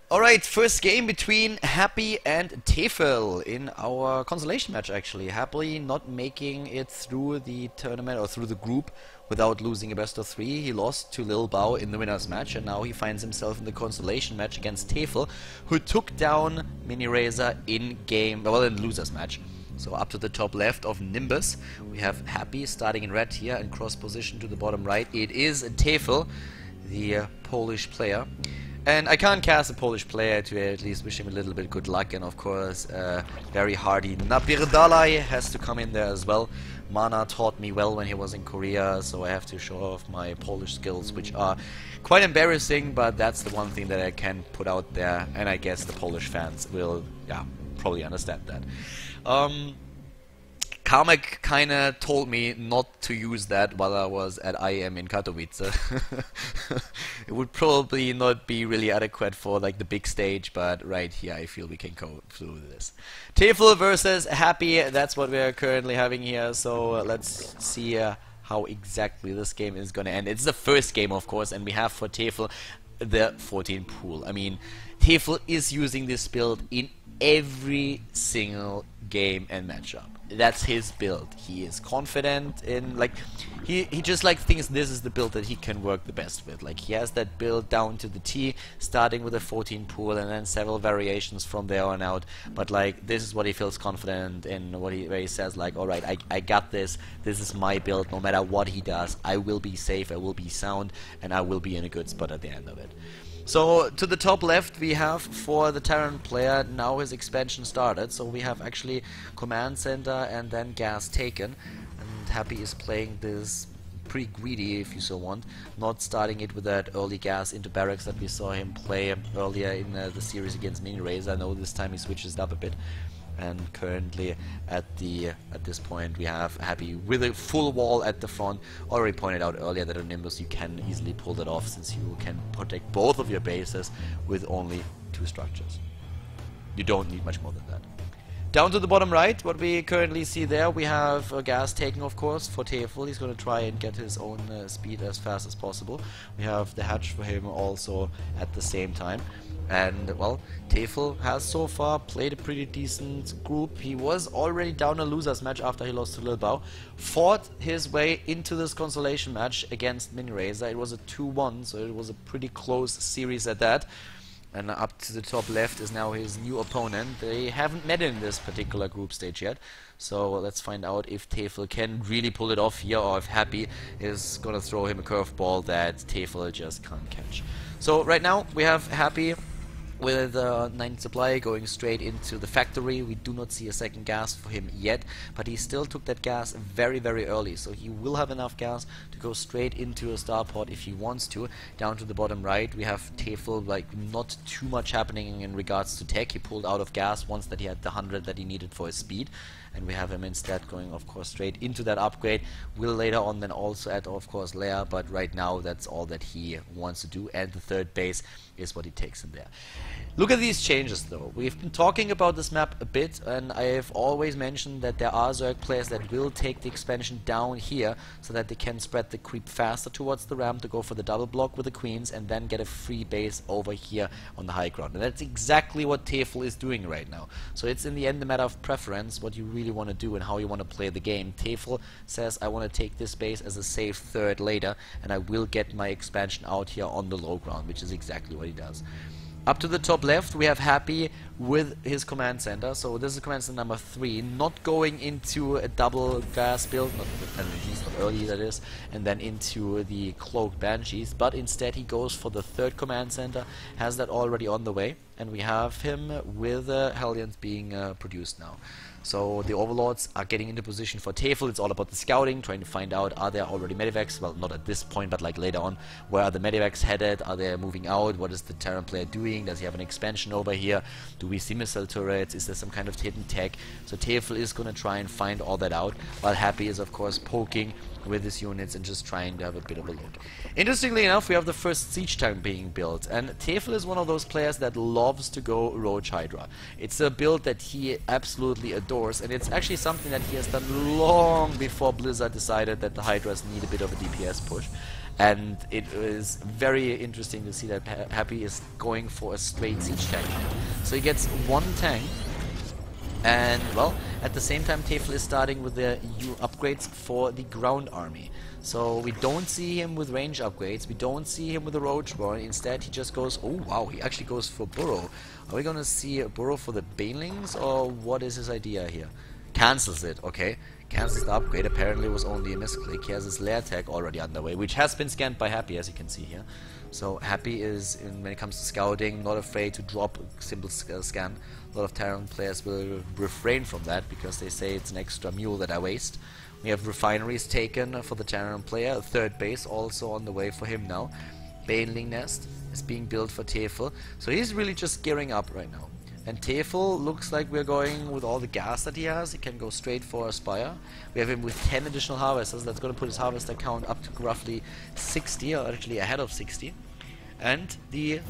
Alright, first game between Happy and Tefel in our consolation match actually. Happily not making it through the tournament or through the group without losing a best of 3. He lost to Lil Bao in the winners match and now he finds himself in the consolation match against Tefel, who took down Mini Razor in game, well, in the losers match. So up to the top left of Nimbus, we have Happy starting in red here and cross position to the bottom right. It is Tefel, the Polish player. And I can't cast a Polish player to at least wish him a little bit good luck, and of course very hardy Napirdalai has to come in there as well. Mana taught me well when he was in Korea, so I have to show off my Polish skills, which are quite embarrassing, but that's the one thing that I can put out there, and I guess the Polish fans will, yeah, probably understand that. Kamek kinda told me not to use that while I was at IEM in Katowice. It would probably not be really adequate for like the big stage, but right here I feel we can go through this. Tefel versus Happy, that's what we're currently having here, so let's see how exactly this game is gonna end. It's the first game, of course, and we have for Tefel the 14 pool. I mean, Tefel is using this build in every single game and matchup. That's his build. He is confident in, like, he just like thinks this is the build that he can work the best with. Like, he has that build down to the T, starting with a 14 pool and then several variations from there on out. But like, this is what he feels confident in, where he says like, alright, I got this, this is my build, no matter what he does, I will be safe, I will be sound, and I will be in a good spot at the end of it. So to the top left we have for the Terran player now his expansion started, so we have actually command center and then gas taken, and Happy is playing this pretty greedy if you so want, not starting it with that early gas into barracks that we saw him play earlier in the series against Mini Razor. I know this time he switches it up a bit. And currently at this point we have Happy with a full wall at the front. Already pointed out earlier that on Nimbus you can easily pull that off, since you can protect both of your bases with only 2 structures. You don't need much more than that. Down to the bottom right, what we currently see there, we have a gas taking, of course, for Tefel. He's going to try and get his own speed as fast as possible. We have the hatch for him also at the same time. And, well, Tefel has so far played a pretty decent group. He was already down a losers match after he lost to Lil Bao. Fought his way into this consolation match against Mini Razor. It was a 2-1, so it was a pretty close series at that. And up to the top left is now his new opponent. They haven't met in this particular group stage yet. So let's find out if Tefel can really pull it off here, or if Happy is gonna throw him a curveball that Tefel just can't catch. So right now we have Happy with 9 supply going straight into the factory. We do not see a second gas for him yet, but he still took that gas very early, so he will have enough gas to go straight into a starport if he wants to. Down to the bottom right we have Tefel, like not too much happening in regards to tech. He pulled out of gas once that he had the 100 that he needed for his speed, and we have him instead going, of course, straight into that upgrade. Will later on then also add, of course, layer, but right now that's all that he wants to do, and the third base is what he takes in there. Look at these changes though. We've been talking about this map a bit, and I've always mentioned that there are Zerg players that will take the expansion down here so that they can spread the creep faster towards the ramp to go for the double block with the queens and then get a free base over here on the high ground. And that's exactly what Tefel is doing right now. So it's in the end a matter of preference, what you really want to do and how you want to play the game. Tefel says, I want to take this base as a safe third later, and I will get my expansion out here on the low ground, which is exactly what he does. Up to the top left we have Happy with his command center, so this is command center number 3, not going into a double gas build, not early that is, and then into the cloaked banshees, but instead he goes for the 3rd command center, has that already on the way, and we have him with Hellions being produced now. So the Overlords are getting into position for Tefel. It's all about the scouting, trying to find out, are there already medivacs? Well, not at this point, but like later on. Where are the medivacs headed? Are they moving out? What is the Terran player doing? Does he have an expansion over here? Do we see missile turrets? Is there some kind of hidden tech? So Tefel is going to try and find all that out, while Happy is of course poking with his units and just trying to have a bit of a look. Interestingly enough, we have the first siege tank being built, and Tefel is one of those players that loves to go Roach Hydra. It's a build that he absolutely adores, and it's actually something that he has done long before Blizzard decided that the Hydras need a bit of a DPS push. And it is very interesting to see that Happy is going for a straight siege tank. So he gets one tank, and well, at the same time Tefel is starting with the upgrades for the ground army. So we don't see him with range upgrades, we don't see him with a roach roar, instead he just goes, oh wow, he actually goes for burrow. Are we gonna see a burrow for the banelings, or what is his idea here? Cancels it, okay. Cancels the upgrade, apparently it was only a misclick. He has his lair tag already underway, which has been scanned by Happy, as you can see here. So Happy is, when it comes to scouting, not afraid to drop a simple scan. A lot of Terran players will refrain from that, because they say it's an extra mule that I waste. We have refineries taken for the Terran player, a third base also on the way for him now. Baneling nest is being built for Tefel, so he's really just gearing up right now. And Tefel looks like we're going with all the gas that he has. He can go straight for a Spire. We have him with 10 additional harvesters. That's going to put his harvester count up to roughly 60, or actually ahead of 60. And the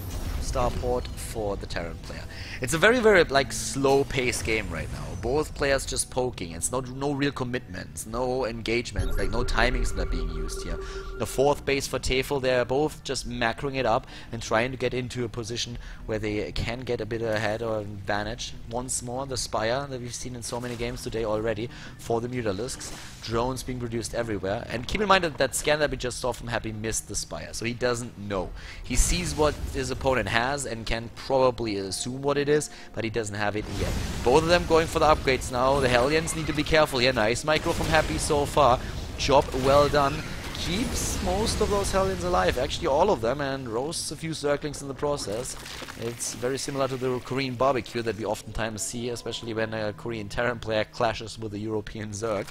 starport for the Terran player. It's a very, very like slow-paced game right now. Both players just poking. It's no real commitments, no engagements, like no timings that are being used here. The fourth base for Tefel, they're both just macroing it up and trying to get into a position where they can get a bit ahead or advantage. Once more, the Spire that we've seen in so many games today already for the Mutalisks. Drones being produced everywhere. And keep in mind that that scan that we just saw from Happy missed the Spire, so he doesn't know. He sees what his opponent has and can probably assume what it is, but he doesn't have it yet. Both of them going for the upgrades now. The Hellions need to be careful here. Nice micro from Happy so far. Job well done. Keeps most of those Hellions alive, actually all of them, and roasts a few Zerglings in the process. It's very similar to the Korean barbecue that we oftentimes see, especially when a Korean Terran player clashes with a European Zerg.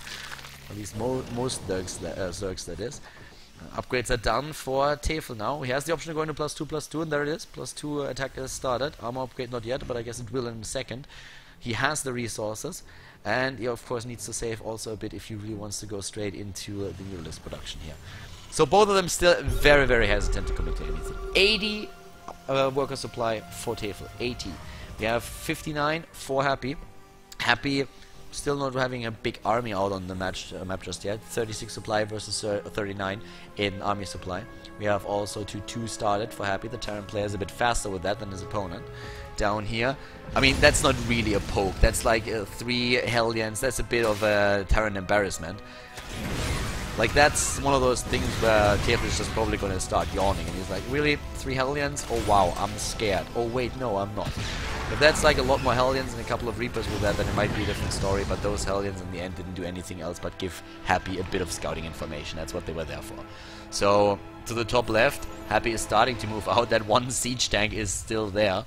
At least most Zergs, that is. Upgrades are done for Tefel now. He has the option of going to +2/+2, and there it is. +2 attack has started. Armor upgrade not yet, but I guess it will in a second. He has the resources, and he of course needs to save also a bit if he really wants to go straight into the Mutalisk production here. So both of them still very, very hesitant to commit to anything. 80 worker supply for Tefel. 80. We have 59 for Happy. Happy still not having a big army out on the map just yet. 36 supply versus 39 in army supply. We have also 2 started for Happy. The Terran player is a bit faster with that than his opponent. Down here, I mean, that's not really a poke. That's like 3 Hellions. That's a bit of a Terran embarrassment. Like, that's one of those things where Tefel is just probably going to start yawning. And he's like, really? 3 Hellions? Oh wow, I'm scared. Oh wait, no, I'm not. If that's like a lot more Hellions and a couple of Reapers with that, then it might be a different story. But those Hellions in the end didn't do anything else but give Happy a bit of scouting information. That's what they were there for. So, to the top left, Happy is starting to move out. That one siege tank is still there.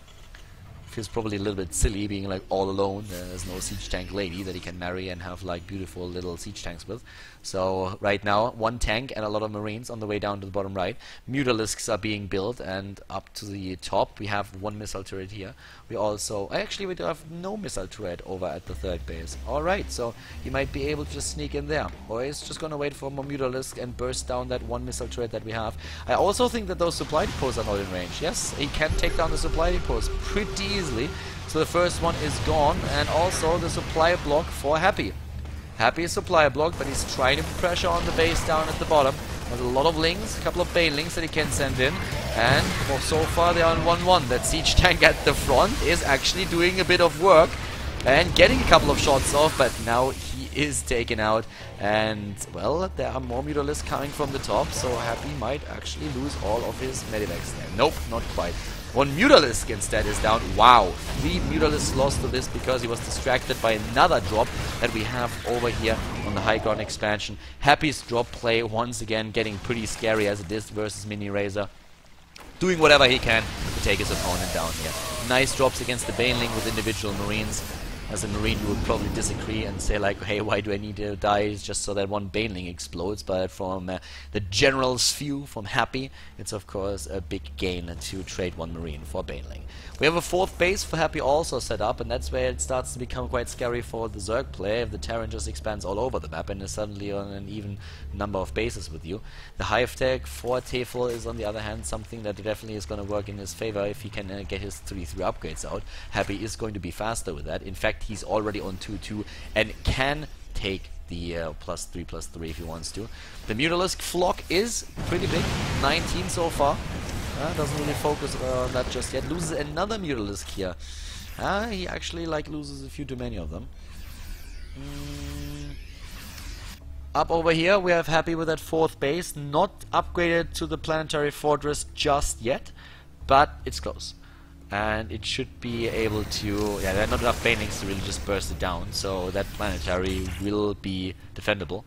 Feels probably a little bit silly being like all alone. There's no siege tank lady that he can marry and have like beautiful little siege tanks with. So right now 1 tank and a lot of marines on the way down to the bottom right. Mutalisks are being built, and up to the top we have 1 missile turret here. We also actually we do have no missile turret over at the third base. Alright, so he might be able to just sneak in there, or he's just gonna wait for more Mutalisk and burst down that 1 missile turret that we have. I also think that those supply depots are not in range. Yes, he can take down the supply depots pretty easily. So the first one is gone, and also the supply block for Happy. Happy is supply block, but he's trying to put pressure on the base down at the bottom. There's a lot of lings, a couple of banelings that he can send in, and so far they are on 1-1. That siege tank at the front is actually doing a bit of work and getting a couple of shots off, but now he is taken out. And well, there are more Mutalisks coming from the top, so Happy might actually lose all of his medivacs there. Nope, not quite. 1 Mutalisk instead is down. Wow, 3 Mutalisks lost to this because he was distracted by another drop that we have over here on the high ground expansion. Happy's drop play once again getting pretty scary as it is versus Mini Razor. Doing whatever he can to take his opponent down here. Nice drops against the Baneling with individual Marines. As a Marine, you would probably disagree and say like, hey, why do I need to die just so that 1 Baneling explodes? But from the general's view, from Happy, it's of course a big gain to trade 1 Marine for Baneling. We have a 4th base for Happy also set up, and that's where it starts to become quite scary for the Zerg player if the Terran just expands all over the map and is suddenly on an even number of bases with you. The Hive Tech for Tefel is on the other hand something that definitely is going to work in his favor if he can get his 3-3 upgrades out. Happy is going to be faster with that. In fact, he's already on 2-2 and can take the +3/+3 if he wants to. The Mutalisk flock is pretty big, 19 so far. Doesn't really focus on that just yet. Loses another Mutalisk here. He actually loses a few too many of them. Up over here, we have Happy with that 4th base, not upgraded to the planetary fortress just yet, but it's close. And it should be able to, yeah, there are not enough banelings to really just burst it down, so that planetary will be defendable.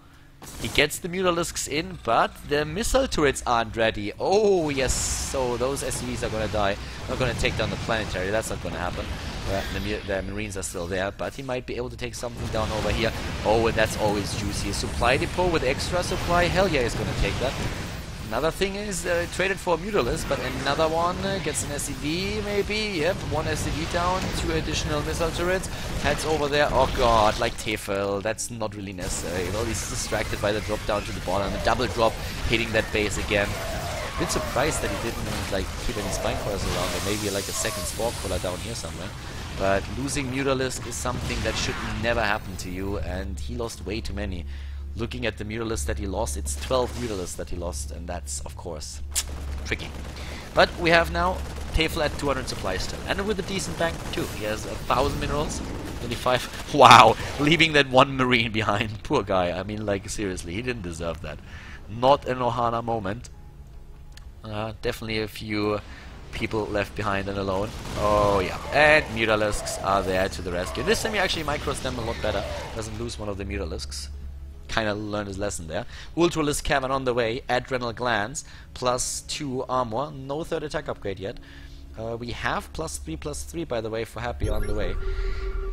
He gets the Mutalisks in, but the missile turrets aren't ready. Oh yes, so those SCVs are gonna die. Not gonna take down the planetary, that's not gonna happen. The Marines are still there, but he might be able to take something down over here. Oh, and that's always juicy. A supply depot with extra supply, hell yeah, he's gonna take that. Another thing is traded for a Mutalisk, but another one gets an SCV maybe. Yep, 1 SCV down, 2 additional missile turrets. Heads over there. Oh god, like Tefel, that's not really necessary. Well, he's distracted by the drop down to the bottom. A double drop hitting that base again. A bit surprised that he didn't keep any spine crawlers around, or maybe a second spore crawler down here somewhere. But losing Mutalisk is something that should never happen to you, and he lost way too many. Looking at the Mutalisk that he lost, it's 12 Mutalisks that he lost, and that's, of course, tricky. But we have now Tefel at 200 supply still, and with a decent bank too. He has 1,000 minerals, 25. Wow, leaving that 1 Marine behind. Poor guy, I mean, seriously, he didn't deserve that. Not an Ohana moment. Definitely a few people left behind and alone. Oh yeah, and Mutalisks are there to the rescue. This time he actually micros them a lot better. Doesn't lose one of the Mutalisks. Kind of learned his lesson there. Ultralisk Cavern on the way. Adrenal Glands. +2 armor. No 3rd attack upgrade yet. We have +3/+3 by the way for Happy on the way.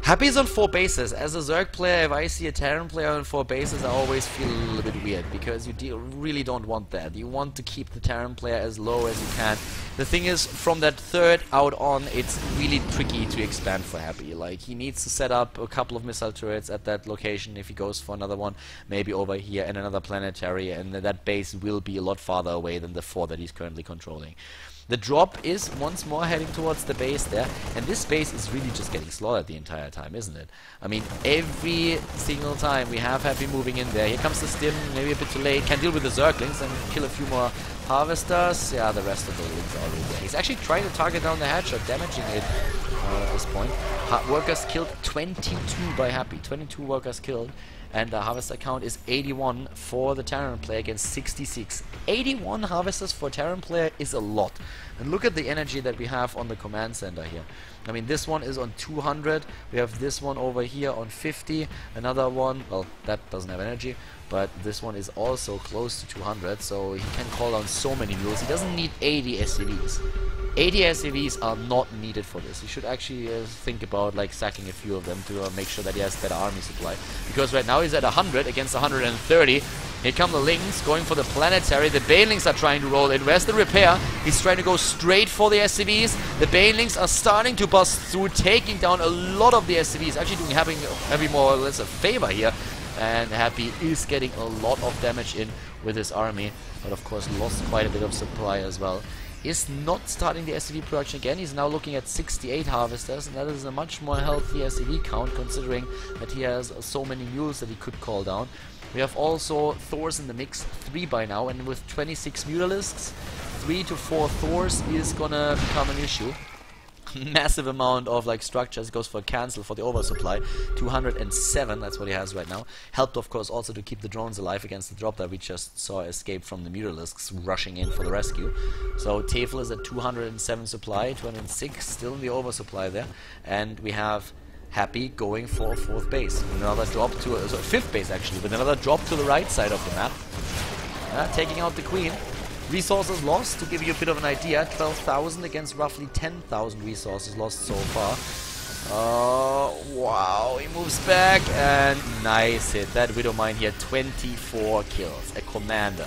Happy's on 4 bases. As a Zerg player, if I see a Terran player on 4 bases, I always feel a little bit weird, because you really don't want that. You want to keep the Terran player as low as you can. The thing is, from that 3rd out on, it's really tricky to expand for Happy. He needs to set up a couple of missile turrets at that location if he goes for another one, maybe over here, and another planetary, and that base will be a lot farther away than the 4 that he's currently controlling. The drop is once more heading towards the base there, and this base is really just getting slaughtered the entire time, isn't it? I mean, every single time we have Happy moving in there. Here comes the stim, maybe a bit too late, can deal with the Zerglings and kill a few more Harvesters. Yeah, the rest of the Lings are already there. He's actually trying to target down the headshot, damaging it at this point. Workers killed, 22 by Happy, 22 workers killed. And the harvester count is 81 for the Terran player against 66. 81 harvesters for Terran player is a lot. And look at the energy that we have on the command center here. I mean, this one is on 200. We have this one over here on 50. Another one, well, that doesn't have energy. But this one is also close to 200. So he can call down so many mules. He doesn't need 80 SCVs. 80 SCVs are not needed for this. He should actually think about sacking a few of them to make sure that he has better army supply. Because right now he's at 100 against 130. Here come the Lings going for the planetary. The Banelings are trying to roll in. Where's the repair? He's trying to go straight for the SCVs. The Banelings are starting to bust through, taking down a lot of the SCVs. Actually doing Happy more or less a favor here. And Happy is getting a lot of damage in with his army. But of course lost quite a bit of supply as well. Is not starting the SCV production again. He's now looking at 68 harvesters, and that is a much more healthy SCV count, considering that he has so many mules that he could call down. We have also Thors in the mix, 3 by now, and with 26 Mutalisks, 3 to 4 Thors is gonna become an issue. Massive amount of structures. Goes for cancel for the oversupply. 207, that's what he has right now. Helped of course also to keep the drones alive against the drop that we just saw escape from the Mutalisks rushing in for the rescue. So Tefel is at 207 supply, 206 still in the oversupply there, and we have Happy going for a 4th base. Another drop to a 5th base actually, with another drop to the right side of the map. Taking out the Queen. Resources lost, to give you a bit of an idea, 12,000 against roughly 10,000 resources lost so far. Oh, wow, he moves back, and nice hit. That Widowmine here, 24 kills, a commander.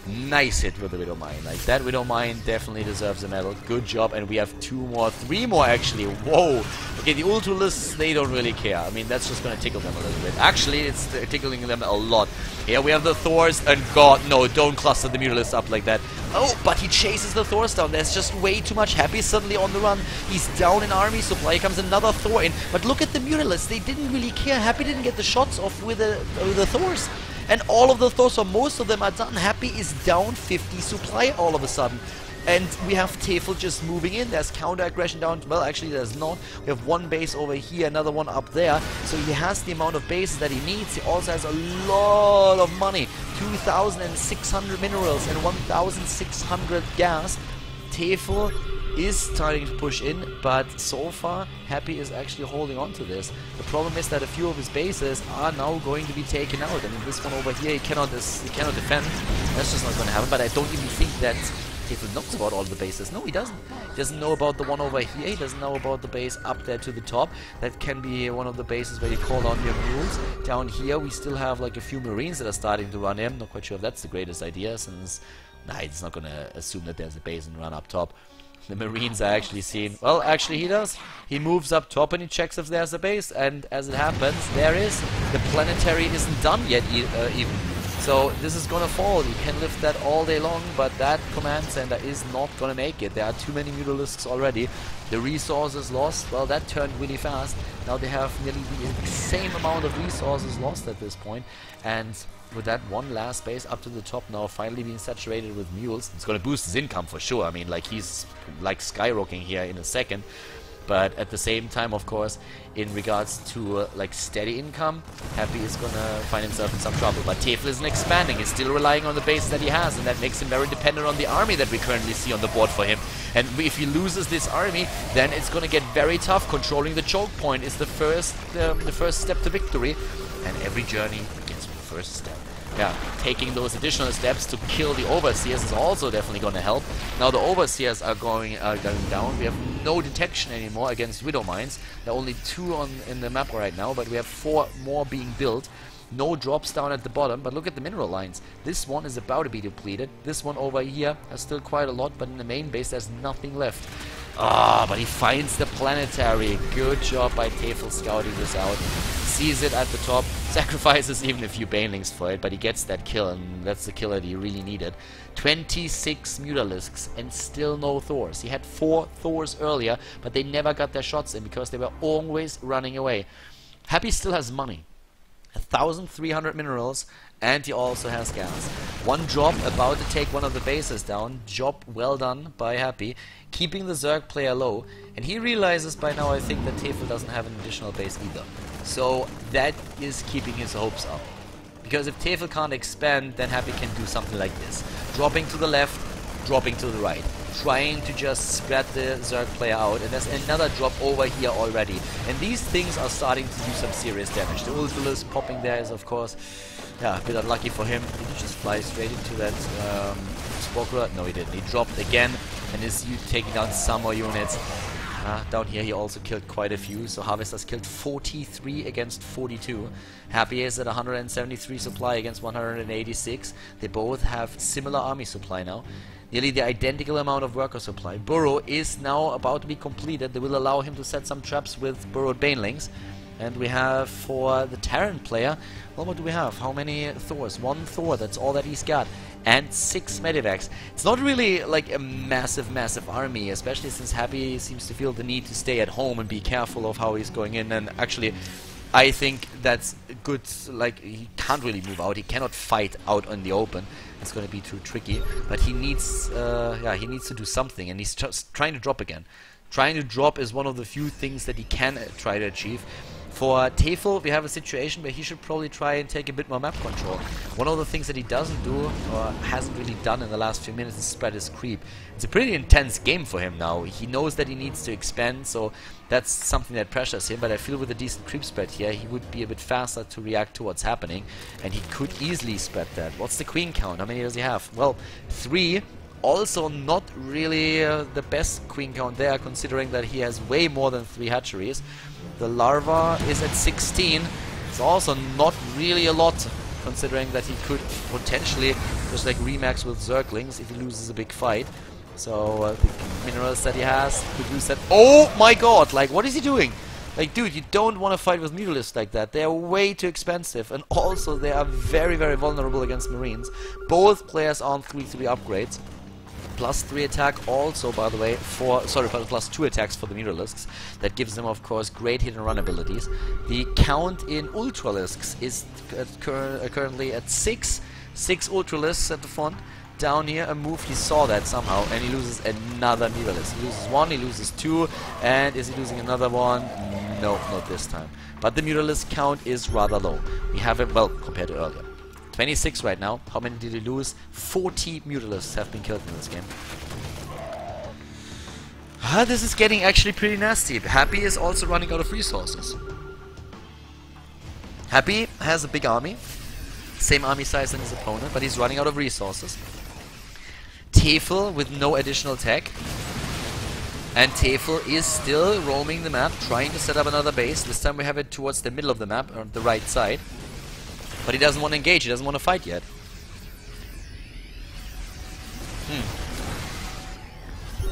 Nice hit with the Widow Mine. Like, that Widow Mine definitely deserves a medal. Good job. And we have 2 more, 3 more actually. Whoa. Okay, the Ultralists, they don't really care. I mean, that's just going to tickle them a little bit. Actually, it's tickling them a lot. Here we have the Thors, and God, no, don't cluster the Mutalists up like that. Oh, but he chases the Thors down. There's just way too much. Happy suddenly on the run. He's down in army supply. Here comes another Thor in. But look at the Mutalists. They didn't really care. Happy didn't get the shots off with the Thors. And all of the Thors, or most of them, are done. Happy is down 50 supply all of a sudden. And we have Tefel just moving in. There's counter-aggression down. Well, actually, there's not. We have one base over here, another one up there. So he has the amount of bases that he needs. He also has a lot of money. 2,600 minerals and 1,600 gas. Tefel is starting to push in, but so far Happy is actually holding on to this. The problem is that a few of his bases are now going to be taken out. I mean, this one over here, he cannot defend. That's just not going to happen. But I don't even think that Tefel knows about all the bases. No, he doesn't. He doesn't know about the one over here. He doesn't know about the base up there to the top. That can be one of the bases where you call on your mules. Down here, we still have like a few Marines that are starting to run in. Not quite sure if that's the greatest idea, since he's not going to assume that there's a base and run up top. The Marines are actually seen. Well, actually he does. He moves up top and he checks if there's a base, and as it happens, there is. The planetary isn't done yet even. So this is gonna fall. You can lift that all day long, but that command center is not gonna make it. There are too many Mutalisks already. The resources lost, well, that turned really fast. Now they have nearly the same amount of resources lost at this point, and with that one last base up to the top now finally being saturated with mules, it's gonna boost his income for sure. I mean, like, he's like skyrocketing here in a second. But at the same time, of course, in regards to like steady income, Happy is gonna find himself in some trouble. But Tefel isn't expanding. He's still relying on the base that he has, and that makes him very dependent on the army that we currently see on the board for him. And if he loses this army, then it's gonna get very tough. Controlling the choke point is the first step to victory, and every journey begins with the first step. Yeah, taking those additional steps to kill the Overseers is also definitely going to help. Now the Overseers are going down. We have no detection anymore against Widow Mines. There are only 2 in the map right now, but we have 4 more being built. No drops down at the bottom, but look at the mineral lines. This one is about to be depleted. This one over here has still quite a lot, but in the main base there's nothing left. Ah, but he finds the planetary. Good job by Tefel scouting this out. Sees it at the top, sacrifices even a few banelings for it, but he gets that kill, and that's the kill that he really needed. 26 Mutalisks and still no Thors. He had 4 Thors earlier, but they never got their shots in because they were always running away. Happy still has money. 1,300 minerals, and he also has gas. One drop about to take one of the bases down. Job well done by Happy, keeping the Zerg player low, and he realizes by now, I think, that Tefel doesn't have an additional base either. So that is keeping his hopes up. Because if Tefel can't expand, then Happy can do something like this. Dropping to the left, dropping to the right. Trying to just spread the Zerg player out, and there's another drop over here already. And these things are starting to do some serious damage. The Ultralisk popping there is, of course, yeah, a bit unlucky for him. Did he just fly straight into that Spoker? No, he didn't. He dropped again and is taking down some more units. Down here he also killed quite a few, so Harvester's killed 43 against 42. Happy is at 173 supply against 186. They both have similar army supply now. Nearly the identical amount of worker supply. Burrow is now about to be completed. They will allow him to set some traps with burrowed banelings. And we have for the Terran player, well, what do we have? How many Thors? 1 Thor, that's all that he's got. And 6 Medivacs. It's not really like a massive army, especially since Happy seems to feel the need to stay at home and be careful of how he's going in. And actually, I think that's good. Like, he can't really move out. He cannot fight out in the open. It's going to be too tricky. But he needs, he needs to do something, and he's just trying to drop again. Trying to drop is one of the few things that he can try to achieve. For Tefel, we have a situation where he should probably try and take a bit more map control. One of the things that he doesn't do, or hasn't really done in the last few minutes, is spread his creep. It's a pretty intense game for him now. He knows that he needs to expand, so that's something that pressures him, but I feel with a decent creep spread here, he would be a bit faster to react to what's happening, and he could easily spread that. What's the queen count? How many does he have? Well, 3. Also not really the best queen count there, considering that he has way more than 3 hatcheries. The larva is at 16. It's also not really a lot, considering that he could potentially just like Remax with Zerglings if he loses a big fight. So the minerals that he has could use that. Oh my god, like what is he doing? Like dude, you don't want to fight with Mutalisks like that. They are way too expensive, and also they are very very vulnerable against Marines. Both players are on 3/3 upgrades. +3 attack also, by the way, for, sorry, +2 attacks for the Mutalisks. That gives them, of course, great hit and run abilities. The count in Ultralisks is currently at 6. 6 Ultralisks at the front. Down here, a move, he saw that somehow, and he loses another Mutalisk. He loses 1, he loses 2, and is he losing another one? No, not this time. But the Mutalisk count is rather low. We have it, well, compared to earlier. 26 right now. How many did he lose? 40 Mutalisks have been killed in this game. This is getting actually pretty nasty. Happy is also running out of resources. Happy has a big army. Same army size than his opponent, but he's running out of resources. Tefel with no additional tech. And Tefel is still roaming the map, trying to set up another base. This time we have it towards the middle of the map, on the right side. But he doesn't want to engage, he doesn't want to fight yet.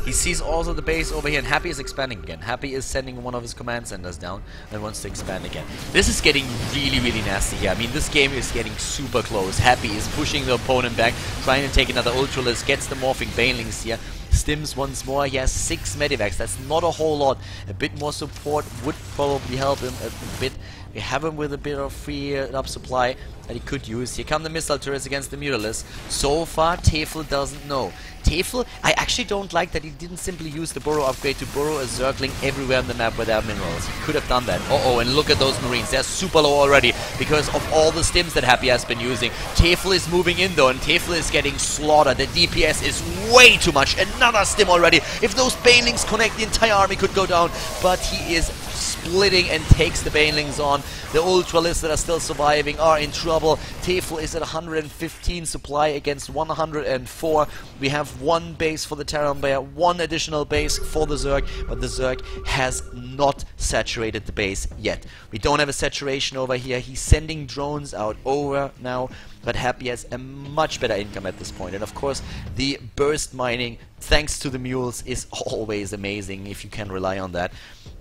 He sees also the base over here, and Happy is expanding again. Happy is sending one of his command centers down and wants to expand again. This is getting really, really nasty here. I mean, this game is getting super close. Happy is pushing the opponent back, trying to take another Ultralisk, gets the Morphing Banelings here. Stims once more, he has 6 Medivacs, that's not a whole lot. A bit more support would probably help him a bit. We have him with a bit of free up supply that he could use. Here come the missile turrets against the Mutalisks. So far, Tefel doesn't know. Tefel, I actually don't like that he didn't simply use the Burrow upgrade to burrow a Zergling everywhere on the map where there are minerals. He could have done that. Uh-oh, and look at those Marines. They're super low already because of all the stims that Happy has been using. Tefel is moving in though, and Tefel is getting slaughtered. The DPS is way too much. Another stim already. If those Banelings connect, the entire army could go down. But he is splitting and takes the Banelings on. The Ultralisks that are still surviving are in trouble. Tefel is at 115 supply against 104. We have 1 base for the Terran Bear, 1 additional base for the Zerg, but the Zerg has not saturated the base yet. We don't have a saturation over here. He's sending drones out over now, but Happy has a much better income at this point. And of course, the burst mining, thanks to the mules, is always amazing if you can rely on that.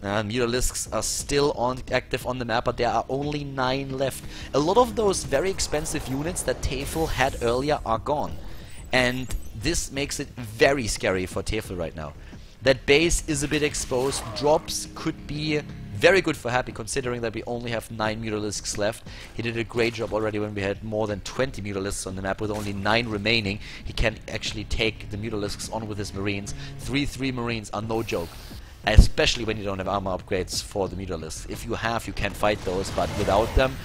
Mutalisks are still active on the map, but there are only 9 left. A lot of those very expensive units that Tefel had earlier are gone. And this makes it very scary for Tefel right now. That base is a bit exposed. Drops could be very good for Happy, considering that we only have 9 Mutalisks left. He did a great job already when we had more than 20 Mutalisks on the map. With only 9 remaining, he can actually take the Mutalisks on with his Marines. 3/3 Marines are no joke. Especially when you don't have armor upgrades for the Mutalisks. If you have, you can fight those, but without them,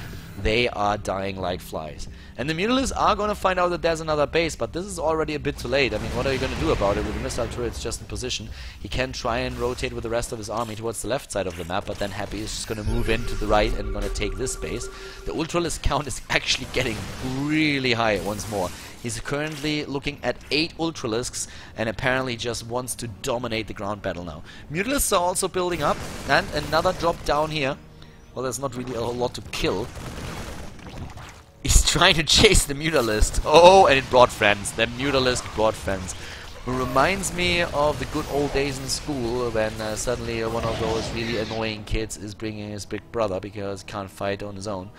they are dying like flies. And the Mutalisks are going to find out that there's another base, but this is already a bit too late. I mean, what are you going to do about it with the missile turrets just in position? He can try and rotate with the rest of his army towards the left side of the map, but then Happy is just going to move in to the right and going to take this base. The Ultralisk count is actually getting really high once more. He's currently looking at 8 Ultralisks and apparently just wants to dominate the ground battle now. Mutalisks are also building up, and another drop down here. Well, there's not really a whole lot to kill. He's trying to chase the Mutalisk. Oh, and it brought friends. The Mutalisk brought friends. It reminds me of the good old days in school when suddenly one of those really annoying kids is bringing his big brother because he can't fight on his own.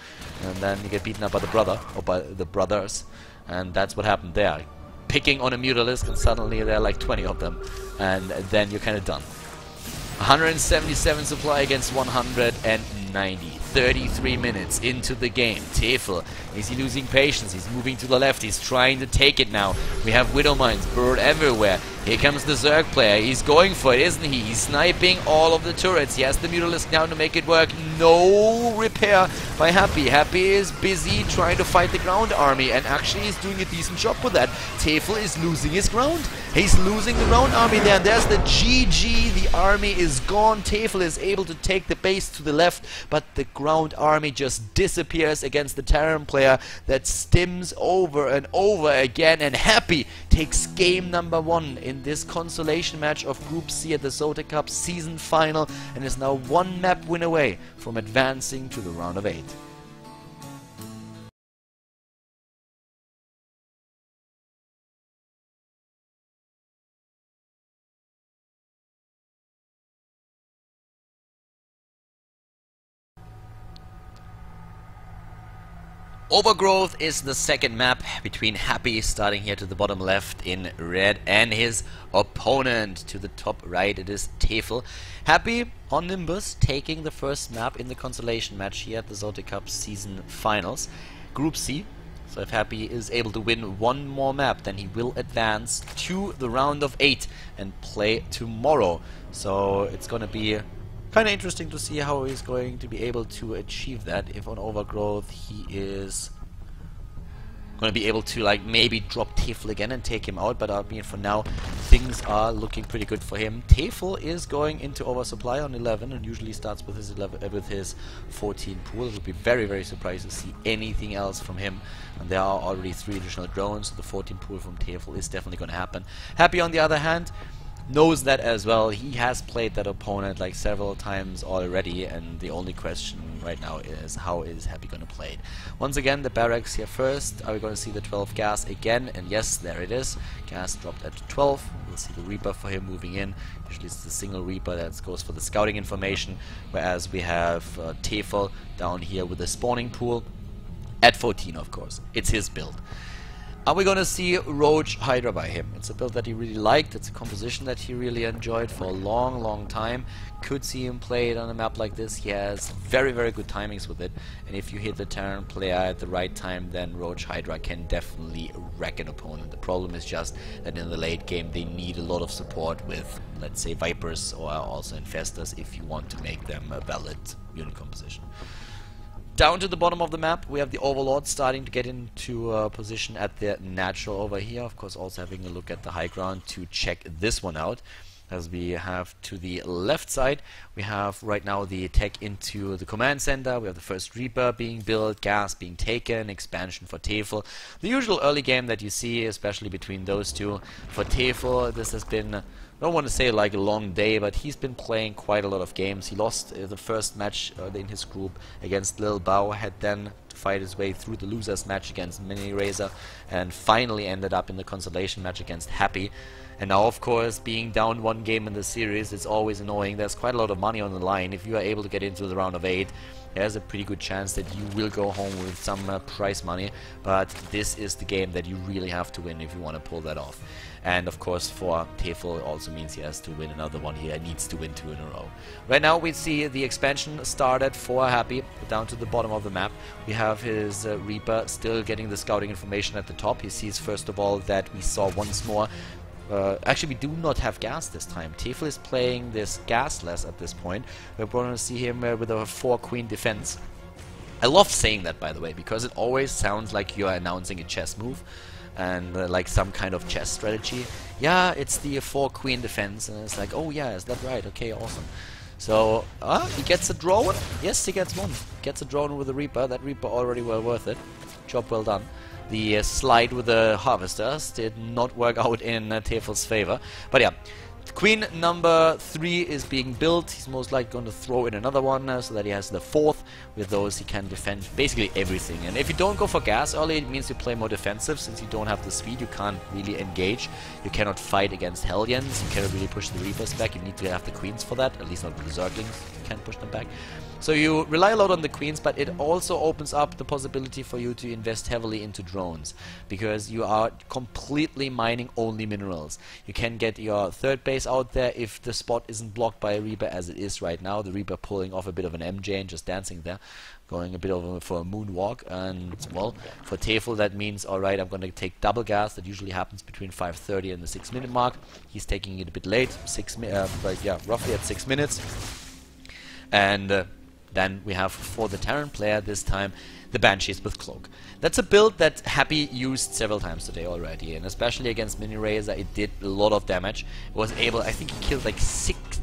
And then you get beaten up by the brother, or by the brothers. And that's what happened there. Picking on a Mutalisk and suddenly there are like 20 of them. And then you're kind of done. 177 supply against 190. 33 minutes into the game. Tefel, is he losing patience? He's moving to the left. He's trying to take it now. We have Widow Mines bird everywhere. Here comes the Zerg player. He's going for it, isn't he? He's sniping all of the turrets. He has the Mutalisk now to make it work. No repair by Happy. Happy is busy trying to fight the ground army, and actually he's doing a decent job with that. Tefel is losing his ground. He's losing the ground army there, and there's the GG. The army is gone. Tefel is able to take the base to the left, but the ground army just disappears against the Terran player that stims over and over again, and Happy takes game number 1 in this consolation match of Group C at the Zota Cup season final, and is now 1 map win away from advancing to the round of 8. Overgrowth is the second map between Happy, starting here to the bottom left in red, and his opponent to the top right. It is Tefel. Happy on Nimbus, taking the first map in the consolation match here at the Zotic Cup season finals. Group C. So if Happy is able to win one more map, then he will advance to the round of 8 and play tomorrow. So it's going to be kind of interesting to see how he's going to be able to achieve that. If on Overgrowth he is going to be able to like maybe drop Tefel again and take him out, but I mean for now things are looking pretty good for him. Tefel is going into oversupply on 11 and usually starts with his 14 pool. It would be very, very surprised to see anything else from him, and there are already 3 additional drones, so the 14 pool from Tefel is definitely going to happen. Happy on the other hand knows that as well. He has played that opponent like several times already, and the only question right now is how is Happy going to play it. Once again, the barracks here first. Are we going to see the 12 gas again? And yes, there it is. Gas dropped at 12. We'll see the Reaper for him moving in. Usually it's the single Reaper that goes for the scouting information, whereas we have Tefel down here with the spawning pool at 14, of course. It's his build. Are we going to see Roach Hydra by him? It's a build that he really liked. It's a composition that he really enjoyed for a long, long time. Could see him play it on a map like this. He has very, very good timings with it. And if you hit the Terran player at the right time, then Roach Hydra can definitely wreck an opponent. The problem is just that in the late game they need a lot of support with, let's say, Vipers or also Infestors if you want to make them a valid unit composition. Down to the bottom of the map, we have the Overlord starting to get into position at the natural over here. Of course, also having a look at the high ground to check this one out. As we have to the left side, we have right now the tech into the command center. We have the first Reaper being built, gas being taken, expansion for Tefel. The usual early game that you see, especially between those two. For Tefel, this has been, I don't want to say like a long day, but he's been playing quite a lot of games. He lost the first match in his group against Lil Bao, had then to fight his way through the losers match against Mini Razor, and finally ended up in the consolation match against Happy. And now, of course, being down one game in the series, it's always annoying. There's quite a lot of money on the line. If you are able to get into the round of 8, there's a pretty good chance that you will go home with some prize money. But this is the game that you really have to win if you want to pull that off. And of course, for Tefel, it also means he has to win another one here. He needs to win 2 in a row. Right now, we see the expansion started for Happy down to the bottom of the map. We have his Reaper still getting the scouting information at the top. He sees, first of all, that we saw once more. Actually, we do not have gas this time. Tefel is playing this gasless at this point. We're going to see him with a 4-queen defense. I love saying that, by the way, because it always sounds like you're announcing a chess move and like some kind of chess strategy. Yeah, it's the 4-queen defense, and it's like, oh yeah, is that right? Okay, awesome. So, he gets a drone. Yes, he gets one. Gets a drone with a Reaper. That Reaper already well worth it. Job well done. The slide with the harvesters did not work out in Tefel's favor. But yeah, queen number 3 is being built. He's most likely going to throw in another one so that he has the 4th. With those he can defend basically everything. And if you don't go for gas early, it means you play more defensive. Since you don't have the speed, you can't really engage. You cannot fight against Hellions. You cannot really push the Reapers back. You need to have the queens for that. At least not with the Zerglings. You can't push them back. So you rely a lot on the queens, but it also opens up the possibility for you to invest heavily into drones, because you are completely mining only minerals. You can get your 3rd base out there if the spot isn't blocked by a Reaper, as it is right now. The Reaper pulling off a bit of an MJ and just dancing there, going a bit for a moonwalk. And well, for Tefel that means, alright, I'm going to take double gas. That usually happens between 5:30 and the 6-minute mark. He's taking it a bit late, but yeah, roughly at 6 minutes. And then we have, for the Terran player this time, the Banshees with Cloak. That's a build that Happy used several times today already, and especially against Mini Razor, it did a lot of damage. It was able, I think he killed like 60.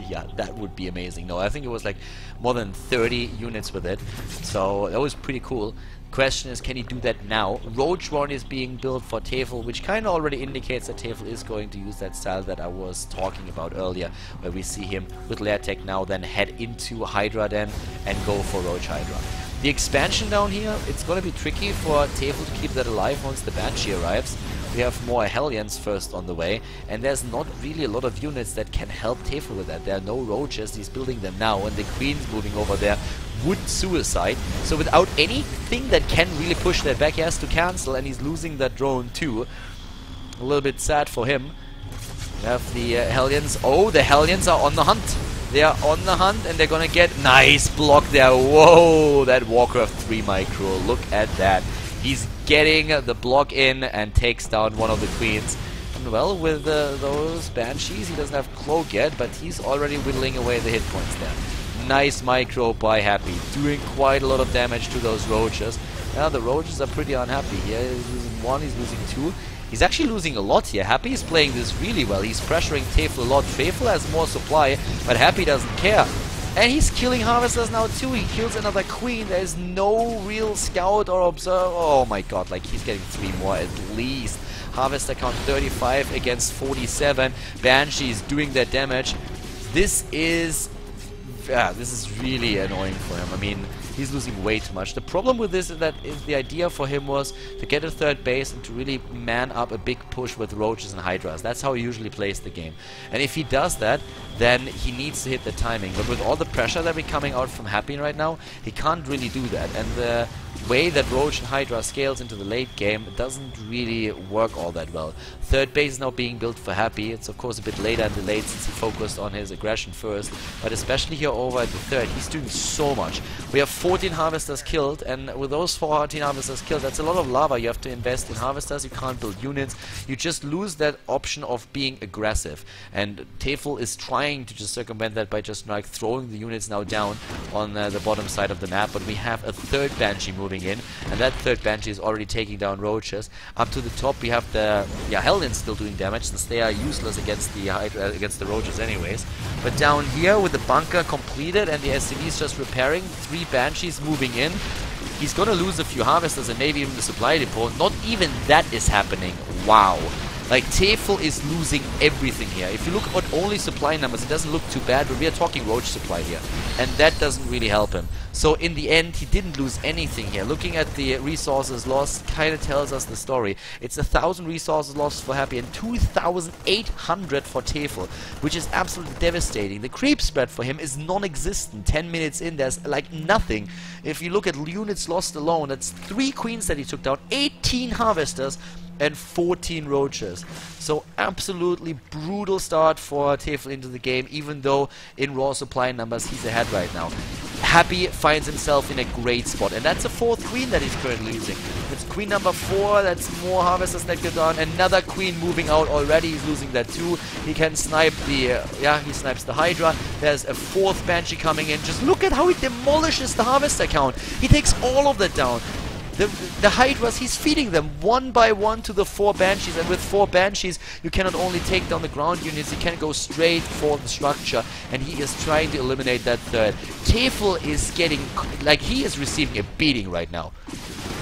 Yeah, that would be amazing. No, I think it was like more than 30 units with it, so that was pretty cool. Question is, can he do that now? Roach one is being built for Tefel, which kind of already indicates that Tefel is going to use that style that I was talking about earlier, where we see him with Lair Tech now then head into Hydra then and go for Roach Hydra. The expansion down here, it's going to be tricky for Tefel to keep that alive once the Banshee arrives. We have more Hellions first on the way, and there's not really a lot of units that can help Tefel with that. There are no Roaches, he's building them now, and the Queen's moving over there would suicide. So without anything that can really push that back, he has to cancel, and he's losing that drone too. A little bit sad for him. We have the Hellions. Oh, the Hellions are on the hunt. They are on the hunt, and they're gonna get nice block there. Whoa, that Warcraft 3 micro. Look at that. He's getting the block in and takes down one of the queens. And well, with those Banshees, he doesn't have Cloak yet, but he's already whittling away the hit points there. Nice micro by Happy, doing quite a lot of damage to those Roaches. Now the Roaches are pretty unhappy here. He's losing 1, he's losing 2. He's actually losing a lot here. Happy is playing this really well. He's pressuring Tefel a lot. Tefel has more supply, but Happy doesn't care. And he's killing Harvesters now too. He kills another Queen. There is no real scout or observer. Oh my god, like he's getting 3 more at least. Harvester count 35 against 47. Banshees doing their damage. This is really annoying for him. I mean, he's losing way too much. The problem with this is that the idea for him was to get a 3rd base and to really man up a big push with Roaches and Hydras. That's how he usually plays the game. And if he does that, then he needs to hit the timing. But with all the pressure that we're coming out from Happy right now, he can't really do that. And the way that Roach and Hydra scales into the late game doesn't really work all that well. 3rd base is now being built for Happy. It's of course a bit later and delayed since he focused on his aggression first. But especially here over at the 3rd, he's doing so much. We have 14 Harvesters killed, and with those 14 Harvesters killed, that's a lot of lava you have to invest in Harvesters. You can't build units. You just lose that option of being aggressive. And Tefel is trying to just circumvent that by just like throwing the units now down on the bottom side of the map. But we have a 3rd Banshee moving in, and that 3rd Banshee is already taking down Roaches. Up to the top we have the Hellions still doing damage, since they are useless against the Roaches anyways. But down here with the bunker completed and the SCVs just repairing, 3 Banshees moving in, he's gonna lose a few Harvesters and maybe even the supply depot. Not even that is happening. Wow. Like, Tefel is losing everything here. If you look at only supply numbers, it doesn't look too bad, but we are talking Roach supply here. And that doesn't really help him. So in the end, he didn't lose anything here. Looking at the resources lost kind of tells us the story. It's 1,000 resources lost for Happy and 2,800 for Tefel, which is absolutely devastating. The creep spread for him is non-existent. 10 minutes in, there's like nothing. If you look at units lost alone, that's 3 Queens that he took down, 18 Harvesters, and 14 Roaches. So absolutely brutal start for Tefel into the game, even though in raw supply numbers he's ahead right now. Happy finds himself in a great spot, and that's a 4th Queen that he's currently losing. It's Queen number 4, that's more Harvesters that go down. Another Queen moving out already, he's losing that too. He can snipe the, he snipes the Hydra. There's a 4th Banshee coming in. Just look at how he demolishes the Harvester count. He takes all of that down. The Hydras, he's feeding them one by one to the 4 Banshees, and with 4 Banshees you cannot only take down the ground units, you can go straight for the structure, and he is trying to eliminate that 3rd. Tefel is getting, like, he is receiving a beating right now.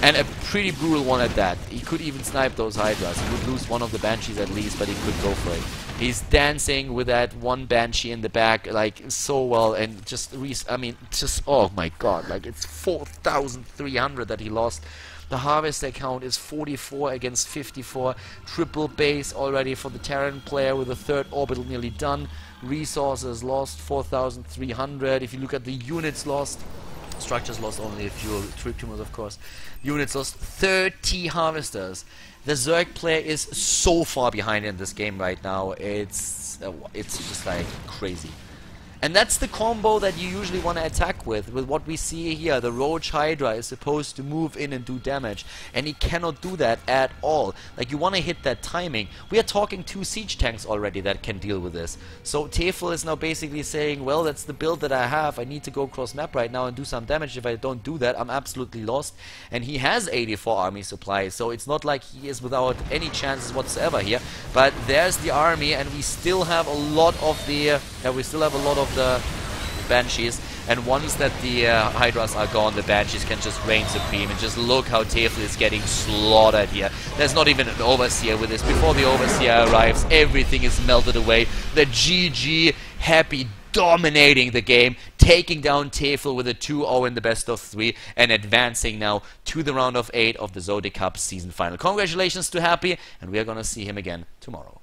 And a pretty brutal one at that. He could even snipe those Hydras. He would lose one of the Banshees at least, but he could go for it. He's dancing with that 1 Banshee in the back, like, so well, and just, oh my god, like, it's 4,300 that he lost. The Harvester count is 44 against 54. Triple base already for the Terran player with the 3rd orbital nearly done. Resources lost 4,300. If you look at the units lost, structures lost only a few, trip tumors of course. Units lost 30 Harvesters. The Zerg player is so far behind in this game right now. It's just like crazy. And that's the combo that you usually want to attack with what we see here. The Roach Hydra is supposed to move in and do damage, and he cannot do that at all. Like, you want to hit that timing. We are talking 2 siege tanks already that can deal with this. So Tefel is now basically saying, well, that's the build that I have. I need to go cross map right now and do some damage. If I don't do that, I'm absolutely lost. And he has 84 army supplies, so it's not like he is without any chances whatsoever here. But there's the army, and we still have a lot of the Banshees, and once that the Hydras are gone, the Banshees can just reign supreme. And just look how Tefel is getting slaughtered here. There's not even an Overseer with this. Before the Overseer arrives, everything is melted away. The GG, Happy dominating the game, taking down Tefel with a 2-0 in the best of 3, and advancing now to the round of 8 of the Zodi Cup season final. Congratulations to Happy, and we are gonna see him again tomorrow.